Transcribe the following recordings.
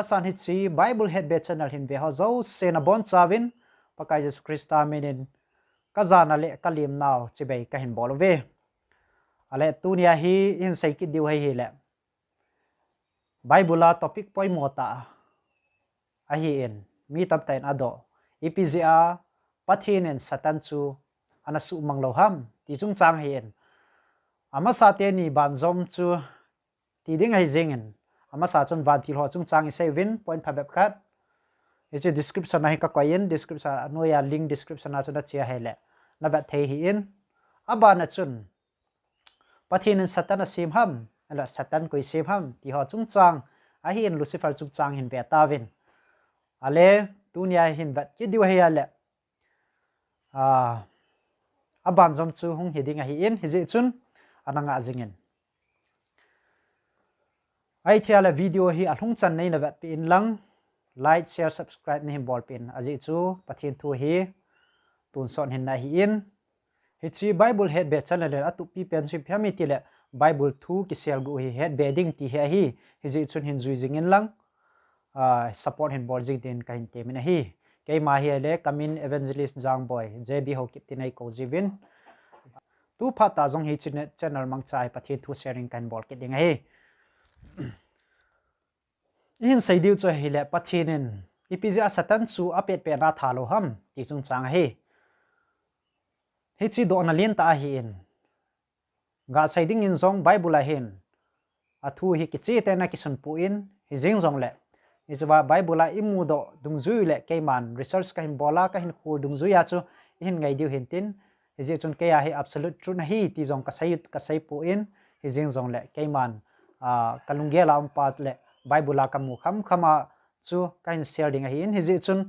amasan hit si Bible hetbe channel hin ve ho zo sena bon chawin pakai Jesus Christa minin kazana le kalim naw chibe ka hin bol ve ale tunia hi in sei ki diu hi le Bible topic poi mota a hi in mi tap tain ado ipizia Pathen and Satan chu anasu manglo ham ti chung chang hi in ama sa te ni ban zom chu ti ding hai jeng ama sa chon van thil ho chung chang i 7.5 khat ichi description nahi ka koyen description anoya link description na chona chia hele na va the hi in aba na chun Pathen and Satan asim ham ala Satan koi sim ham ti ho chung chang a hi in Lucifer chung chang hin ve tawin ale tunia hin vat ki diu he ale aban zom chu hung hiding a hi in hi ji chun ananga jingen ai thiala video hi alhung chan nei na vat pi in lang like share subscribe ni bol pin aji chu Pathen thu hi tun son hin na hi in hi chi Bible hetbe channel atu pi pen si phami ti le Bible thu ki sel gu hi hetbe ding ti hi ji chun hin zui jingin lang support hin bol jing tin kain te min hi ke ma hi le kamin evangelist jang boy Jb Haokip tinai ko jivin tu phata jong hi channel mang chai Pathen thu sharing kain bol ki ding hi in sei diu cho hi le Pathen ipizia Satan chu apet pe na thalo ham ti chung chang hi chi do na lin ta hi in ga sai ding in zong Bible a hin athu hi ki chi te na ki sun pu in hi jing zong le ichwa Bible a imu do dungzui le keiman research ka hin bola ka hin khur dungzui ya chu hin ngai diu hin tin hi je chun ke ya hi absolute truth na hi ti zong ka sai pu in hi jing zong le keiman kalungge la pat le Bible ka mu kham khama chu ka hin share ding hi in hi je chun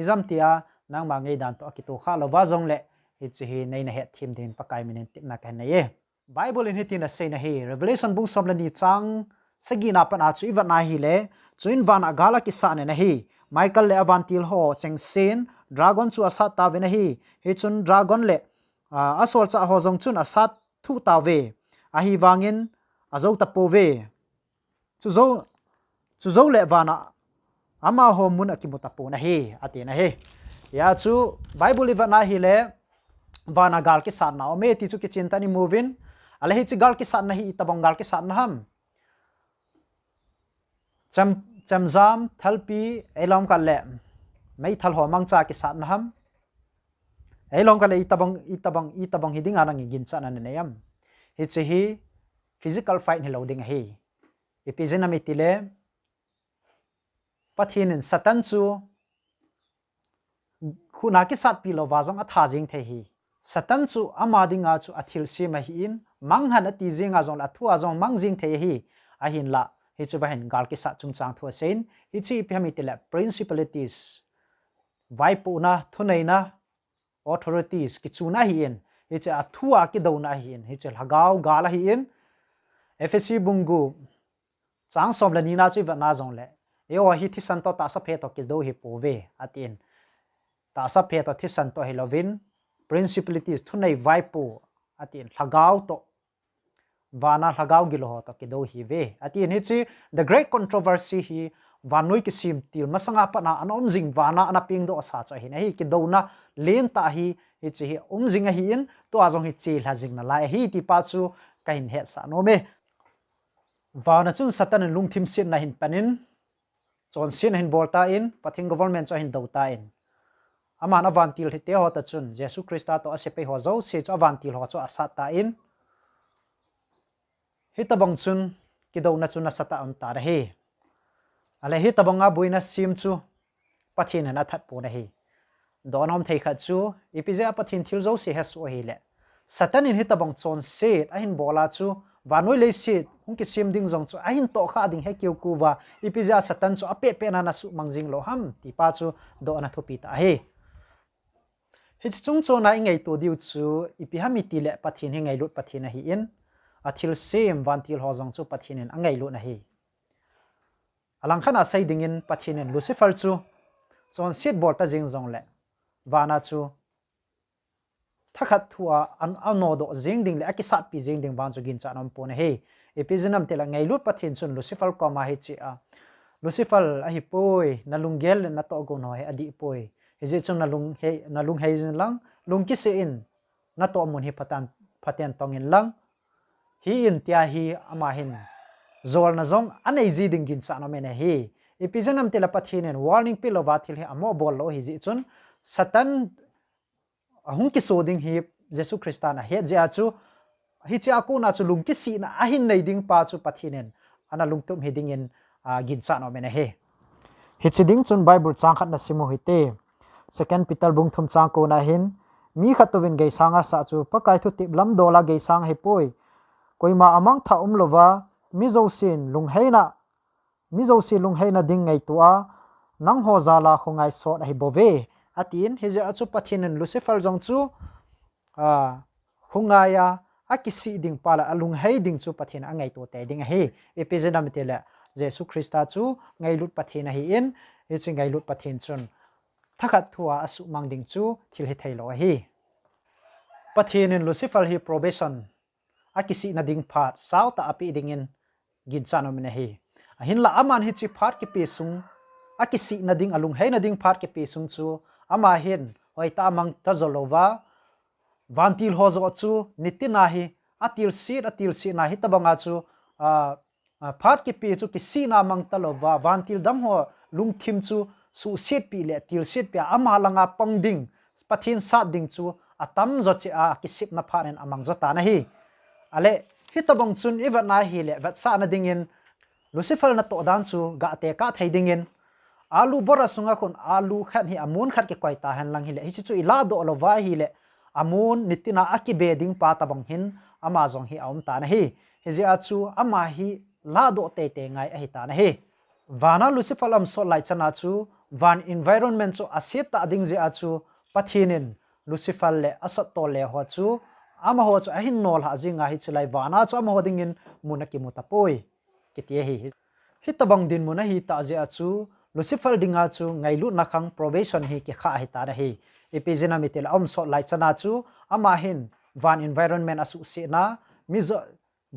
izam tia nang ma ngei dan to ki to kha lo wa zong le hi chi hi nei na he thim din pakai min tip na ka nei Bible in hitin a sei na hi Revelation book som la ni chang sagina pan a chu iwa na hi le chuin van agala ki sa ne na hi Michael le avantil ho cheng sen dragon chu asa ta ve na hi chun dragon le asol cha ho jong chun asat thu ta ve a hi wangin azo ta po ve chu zo le wana ama ho mun akimuta po na hi ati na hi ya chu Bible iwa na hi le wana gal ki sa na me ti chu ki chinta ni movin ala hi chi gal ki sa na hi tabong gal ki sa na ham chamzam thalpi elom ka le mai thal ho mang cha ki sa na ham elom ka le itabang hiding anang igin cha na ne yam hi chi hi physical fight hi loading hi epizena mitile Pathen and Satan chu khuna ki sat pi lo wa jong a tha jing the hi Satan chu amadinga chu athil si ma hi in manghan ati jinga jong la thua jong mang jing the hi a hin la hi chu ba hen gal ki sa chung chang thua sein hi chi phami tele principalities vaipu na thunei na authorities ki chu na hi in hi cha thua ki do na hi in hi chel hagaw gala hi in FSC bungu chang som la ni na chu wa na jong le yo hi thi san to ta sa phe to ki do hi po ve atin ta sa phe to thi san to hi lovin principalities thunei vaipu atin hagaw to vana hagaw gilo to ki do hi ve atin hi chi the great controversy hi vanoi ki sim til masanga pa na anom jing wana ana ping do sa cha hi na hi ki do na len ta hi chi hi jing hi in to azong hi chi la jing na la hi ti pa chu kain he sa no me wana chun Satan lung thim sin na hin panin chon sin hin bolta in Pathen government cho hin do ta in aman avantil te ho ta chun Jesus Christa to asepe ho zo se cho avantil ho cho asat ta in hitabang chun kido na chun asata am ta ra he ale hitabanga buina sim chu Pathen na that po na he donom thei kha chu ipizia Pathen thil zo se has o he le Satan in hitabang chon se a hin bola chu vanoi le se hung ki sim ding jong chu a hin to kha ding he kiu ku wa ipizia Satan chu ape pe na su mangjing lo ham ti pa chu do na thopi ta he hi chung cho na ingai to diu chu ipi hami ti le Pathen hi ngai lut Pathen hi in athil sem vantil ho jong chu Pathen in angai lut na hi alang khana sai ding in Pathen in Lucifer chu chon set bol ta jing jong le wana chu thakhat thua an ano do jing ding le akisa pi jing ding ban chu gin cha nom po na he epizinam tela ngai lut pathin chun Lucifer ko ma hi chi a Lucifer a hi poi na lungel na to go no he adi poi hiji chung na lung hei jin lang lung ki se in na to mun hi Pathen tong in lang hi in tia hi ama hin zol na zong anei ji ding gin cha no me ne hi epizinam tela pathinen warning pilova thil hi amo bol lo hi ji chun Satan ahung ki so ding hi Jesu Christa na he ja chu hi chi aku na chu lung ki si na ahin nei ding pa chu pathinen ana lungtum hi ding in gin cha no me ne he hi chi ding chun Bible chang khat na simu hi te second Peter bung thum chang ko na hin mi khatuvin ge sanga sa chu pakai thu tip lam dola ge sang he poi koima amang tha lova mi zo sin lung heina mi zo si lung heina ding ngai tua nang ho zala khongai sot hi bove atin he je achu pathinen Lucifer jong chu khungaya akisi ding pala alung hei ding chu pathin angai to te ding he episode mi tele Jesu Christa chu ngai lut pathin hi in hi chi ngai lut pathin chun thakhat thua asu mang ding chu thil he thailo hi pathinin Lucifer hi probation akisi na ding phat sau ta api ding in gin chano mi hi hin la aman hi chi phat ki pi sung akisi na ding alung hei na ding phat ki pi sung chu ama hin hoi ta mang ta zolova vantil hozo chu nitina hi atil si na hi tabanga chu phat ki pi chu ki si na mang talova vantil dam ho lung thim chu su set pi le til set pi ama langa pangding pathin sa ding chu atam zo chi a ki sip na phanen amang zo ta na hi ale hi tabang chun iwa na hi le vat sa na ding in Lucifer na to dan chu ga te ka thei ding in alu bora sunga khon alu khat hi amun khat ke koi ta han lang hi le hi chu ila do lo wa hi le amun nitina aki beding pa tabang hin amazong hi aum ta na hi ji achu ama hi la do te ngai a hi ta na hi wana Lucifer am so lai chana chu van environment chu aset ta ding ji achu pathinin Lucifer le asot to le ho chu ama ho chu ahin nol ha jinga hi chulai wana chu ama ho ding in munaki mutapoi kitie hi tabang din muna hi ta ji achu Lucifer dinga chu ngai lu na khang probation hi ki kha hi ta na hi epizena mitel om so lai chana chu ama hin van environment asu se na mizo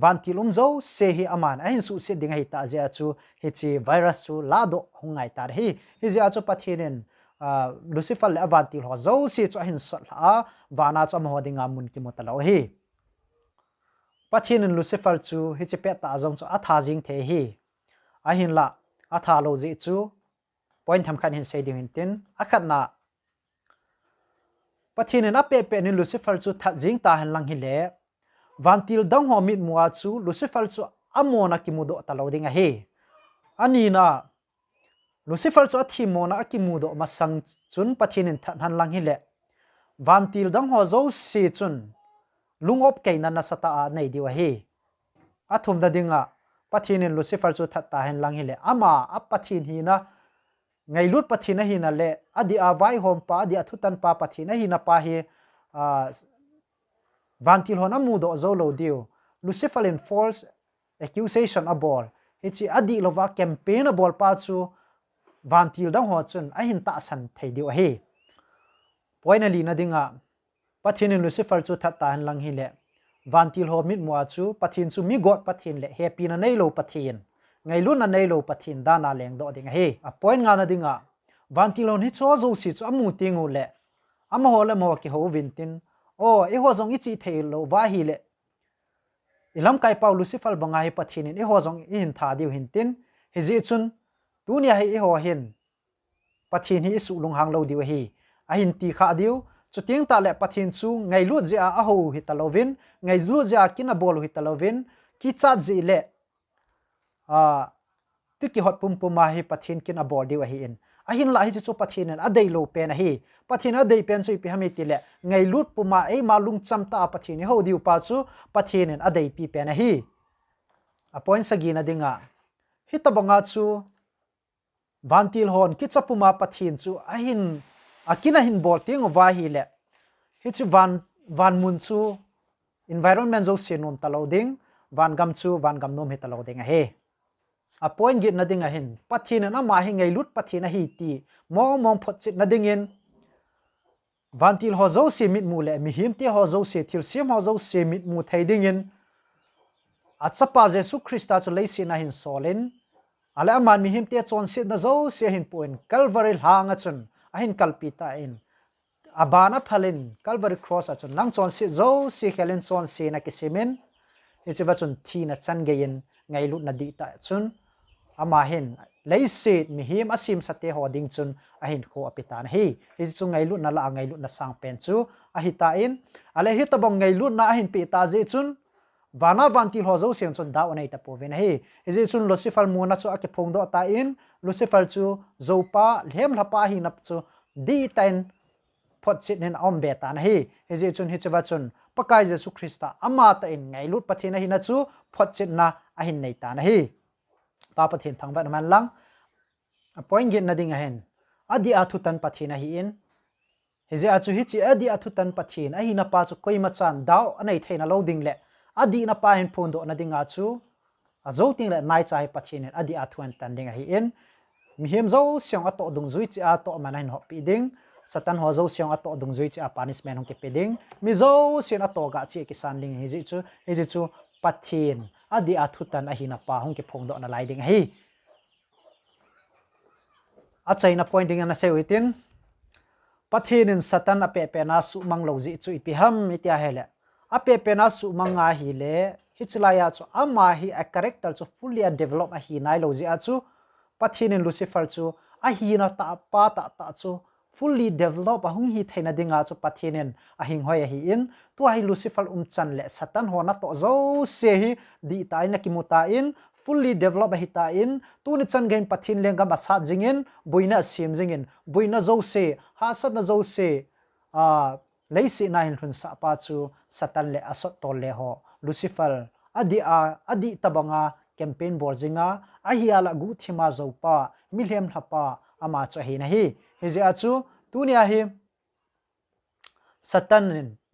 van tilum zo se hi aman ahin su se dinga hi ta ja chu hi chi virus chu la do hungai tar hi ja chu pathinen Lucifer le van til ho zo se chu ahin so la wana chu mo dinga mun ki motalo hi pathinen Lucifer chu hi chi pe ta jong chu atha jing the hi ahin la atha lo ji chu point tham khan hin se ding tin akhat na pathinen ape pe ni Lucifer chu that jing ta han lang hi le vantil dang ho mit muwa chu Lucifer chu amona ki mudo talo ding a he ani na Lucifer chu athi mona akimudo masang chun pathinin that han lang hi le vantil dang ho zo si chun lungop keina na sata a nei diwa he athum da dinga pathinin Lucifer chu that ta han lang hi le ama apathin hi na ngai lut pathina hi na le adi a vai hom pa adi athutan pa pathina hi na pa hi vantil hona mudo zo lo dio Lucifer in false accusation abol hichi adi lova campaign abol pa chu vantil dang ho chun a hin ta san thei dio he poinali na dinga pathin Lucifer chu that ta han lang hi le vantil ho mit muwa chu pathin chu mi god pathin le happy na nei lo pathin ngai lu na nei lo pathin da na leng do ding he a point nga na dinga vantil ho ni cho zo si chu amu tingu le ama ho le mo ki ho vintin o e ho zong ichi thei lo wa hi le ilam kai pau Lucifer banga hi pathin e ho zong i hin tha diu hin tin hi ji chun tunia hi e ho hin pathin hi su lung hang lo diu hi a hin ti kha diu chuting ta le pathin chu ngai lu ja a ho hi talovin ngai lu ja kina bol hi talovin ki chat ji le tiki hot pum puma hi pathin kin a bol diu hi in a hin la hi chu pathin a dei lo pen hi pathin a dei pen chu pi hami ti le ngai lut puma e malung chamta pathin ho diu pa chu pathin a dei pi pen hi a point sagina dinga hi tabanga chu vantil hon ki chapuma pathin chu a hin akina hin bol ting wa hi le hi chu van mun chu environment zo sinom taloding van gam chu van gam nom he taloding a he a point git na ding a hin pathin na ma hi ngai lut pathin a hi ti mong phot chit na ding in vantil ho zo si mit mu le mi him ti ho zo si thil sim ho zo si mit mu thei ding in achapa Jesu Christa chu leisi na hin solin ale aman mi him te chon sit na zo se hin puin Calvary hanga chun a hin kalpita in abana phalin Calvary cross a chun nang chon sit zo si khelin chon se na kisimin ichiba chun thi na chan gein ngai lut na di ta chun ama hin leisi mi him asim sate hoding chun a hin kho apita na hi chu ngai lut na la ngai lut na sang pen chu a hita in ale hi tabong ngai lut na a hin pi ta je chun vana vantil ho zo siang chun da onai ta po ven hi ije chun Lucifer muna chu ake phong do ta in Lucifer chu zopa lhem lapa hi nap chu di ten phot chit nen om be ta na hi ije chun hi chawa chun pakai Jesu Christa ama ta in ngai lut pathina hi na chu phot chit na a hin nei ta na hi pa pathen thang ba man lang a point gin na ding a hen adi a thu tan pathina hi in ije a chu hi chi adi a thu tan pathin a hi na pa chu koi ma chan daw anei theina lo ding le adi na pa hin phon do na dinga chu azo ting le nai chai pathin adi a thuan tan ding a hi in mi hem zo siang a to dung zui chi a to man hin ho pi ding satan ho zo siang a to dung zui chi a punishment hong ke pe ding mi zo sin a to ga chi ki san ding hi ji chu pathin adi a thu tan a hi na pa hong ke phong do na lai ding hi a chai na point ding na se witin pathin in satan a pe pe na su mang lo ji chu ipi ham itia hele ape pena su manga hi le hichlaya chu ama hi a character chu fully develop a hi nai lo ji a chu pathin in Lucifer chu a hi na ta pa ta chu fully develop a hung hi theina dinga chu pathin in a hing hoi hi in tu hi Lucifer chan le satan ho na to zo se hi di ta na kimuta in fully develop a hi ta in tu ni chan gain pathin lenga ba sa jingin buina sim jingin buina zo se ha sat na zo se leisi na hin hun sa pa chu satan le asot tol le ho Lucifer adi tabanga campaign borjinga ahiala gu thima zo pa milhem thapa ama cha he na hi je achu tunia hi satan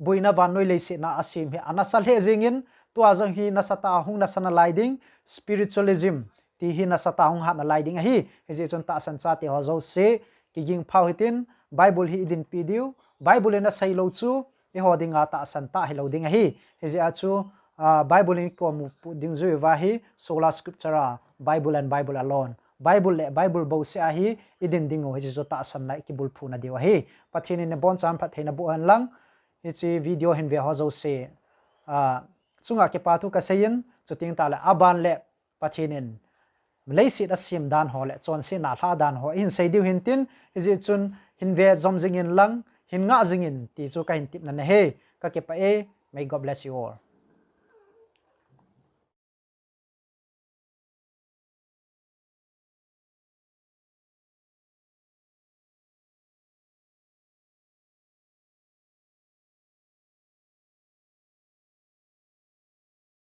buina vanoi leisi na asim hi anasal he jingin tu azang hi na sata hung na sana liding spiritualism ti hi na sata hung ha na liding hi je chon ta san cha te ho zo se ki ging phau hitin bible hi idin pidiu Bible na sai lo chu e hodinga ta san ta hello dinga hi heje a chu Bible in ko mu ding zui wa hi sola scriptura Bible and Bible alone Bible bo se a hi idin dingo heje zo ta san lai ki bul phu na diwa hi pathin in bon cham pathin bu an lang ichi video hin ve ho zo se chunga ke pa tu ka seyin chuting ta la aban le pathin in leisi da sim dan ho le chon se na tha dan ho in sei diu hin tin heje chun hin ve zom jing in lang hin nga zingin ti chu ka hin tip na he ka ke pa may God bless you all.